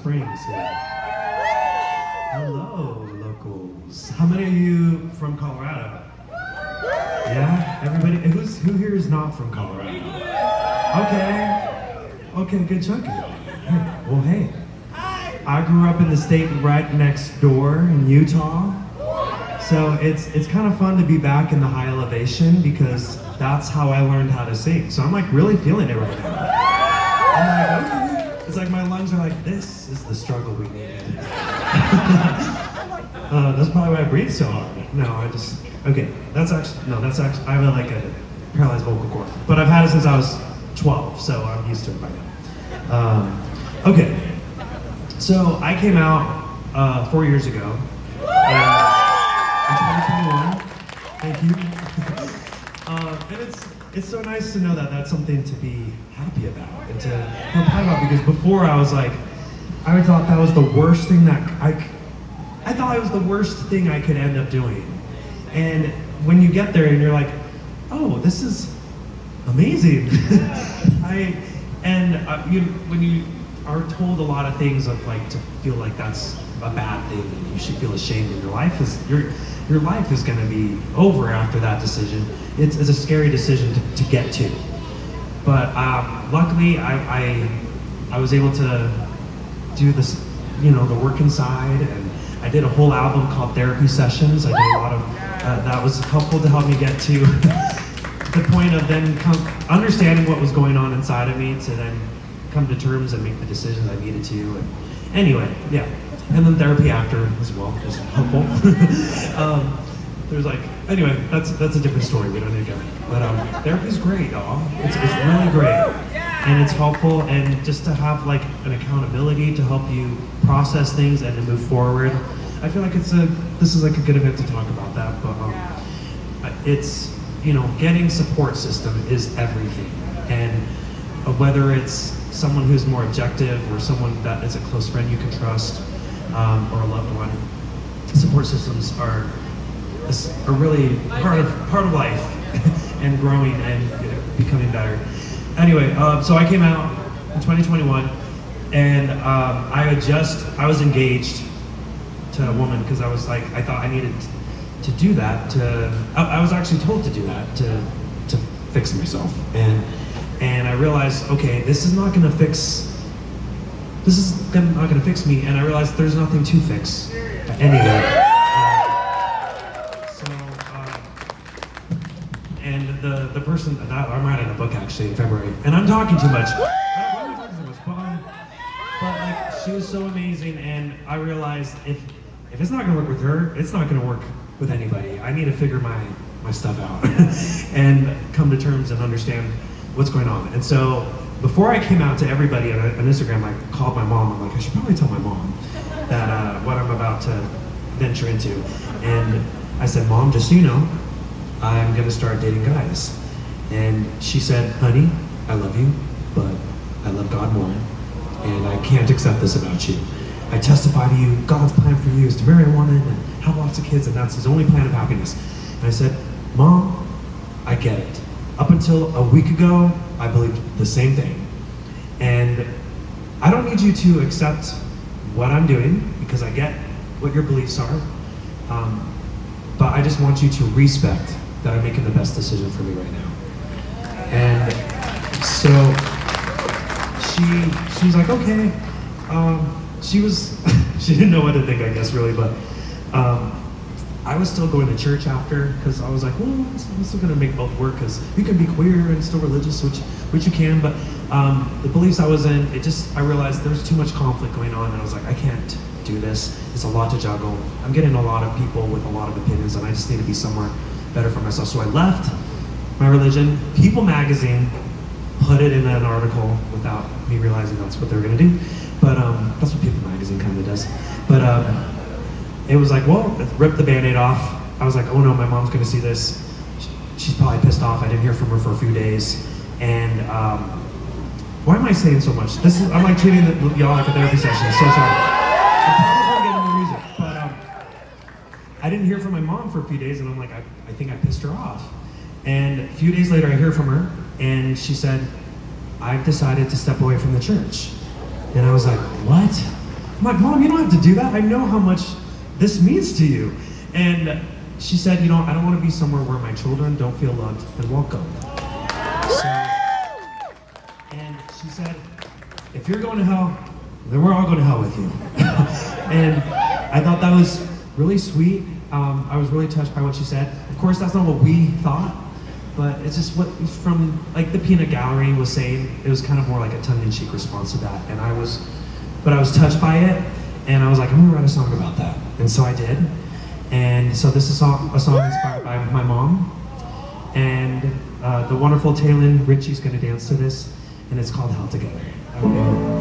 Springs here. Hello, locals. How many of you from Colorado? Yeah, everybody. Who here is not from Colorado? Okay, good chunk of y'all. Well, hey, I grew up in the state right next door in Utah, so it's kind of fun to be back in the high elevation because that's how I learned how to sing. So I'm like really feeling it right now. I'm like, okay. It's like my lungs are like, this is the struggle we needed. That's probably why I breathe so hard. No, that's actually, I have a paralyzed vocal cord. But I've had it since I was 12, so I'm used to it by now. Okay, so I came out 4 years ago, in 2021, thank you. And it's so nice to know that that's something to be happy about and to feel proud about, because before I was like, I thought that was the worst thing that I thought it was the worst thing I could end up doing. And when you get there and you're like, oh, this is amazing. When you are told a lot of things of like to feel like that's a bad thing and you should feel ashamed, and your life is going to be over after that decision. It's a scary decision to get to. But luckily, I was able to do this, the work inside, and I did a whole album called Therapy Sessions. I did a lot of, that was helpful to help me get to the point of then understanding what was going on inside of me to then come to terms and make the decisions I needed to. And anyway, yeah. And then therapy after as well, just helpful. Anyway, that's a different story. We don't need to go. But therapy's great, y'all. It's really great, and it's helpful. And just to have like an accountability to help you process things and to move forward. I feel like this is like a good event to talk about that. But it's getting support system is everything, and whether it's someone who's more objective or someone that is a close friend you can trust. Or a loved one. Support systems are really part of life and growing and becoming better. Anyway, so I came out in 2021, and I was engaged to a woman because I thought I needed to do that. I was actually told to do that to fix myself, and I realized, okay, this is not going to fix me, and I realized there's nothing to fix anyway. And the person, I'm writing a book actually in February, and I'm talking too much. But she was so amazing, and I realized if it's not gonna work with her, it's not gonna work with anybody. I need to figure my stuff out and come to terms and understand what's going on. And so, before I came out to everybody on Instagram, I called my mom. I'm like, I should probably tell my mom that what I'm about to venture into. And I said, Mom, just so you know, I'm gonna start dating guys. And she said, honey, I love you, but I love God more, and I can't accept this about you. I testify to you, God's plan for you is to marry a woman and have lots of kids, and that's his only plan of happiness. And I said, Mom, I get it. Up until a week ago, I believed the same thing. And I don't need you to accept what I'm doing because I get what your beliefs are. But I just want you to respect that I'm making the best decision for me right now. And so she was like, okay. She didn't know what to think, I guess, really, but I was still going to church after because I was like, well, I'm still gonna make both work because you can be queer and still religious, which you can, but the beliefs I was in, I realized there was too much conflict going on, and I was like, I can't do this. It's a lot to juggle. I'm getting a lot of people with a lot of opinions, and I just need to be somewhere better for myself. So I left my religion. People magazine put it in an article without me realizing that's what they were gonna do, but that's what People magazine kind of does. But it was like, well, rip the Band-Aid off. I was like, oh no, my mom's gonna see this. She's probably pissed off. I didn't hear from her for a few days. And why am I saying so much? I'm like treating y'all like a therapy session. So sorry. I'm getting more music. But I didn't hear from my mom for a few days, and I'm like, I think I pissed her off. And a few days later, I hear from her, and she said, I've decided to step away from the church. And I was like, what? I'm like, Mom, you don't have to do that. I know how much this means to you. And she said, you know, I don't want to be somewhere where my children don't feel loved and welcome. So, and she said, if you're going to hell, then we're all going to hell with you. And I thought that was really sweet. I was really touched by what she said. Of course, that's not what we thought, but it's just what from like the Peanut Gallery was saying. It was kind of more like a tongue-in-cheek response to that, and I was touched by it, and I was like, I'm gonna write a song about that, and so I did. And so this is a song inspired by my mom, and the wonderful Taylin Richie's gonna dance to this, and it's called Held Together. Okay.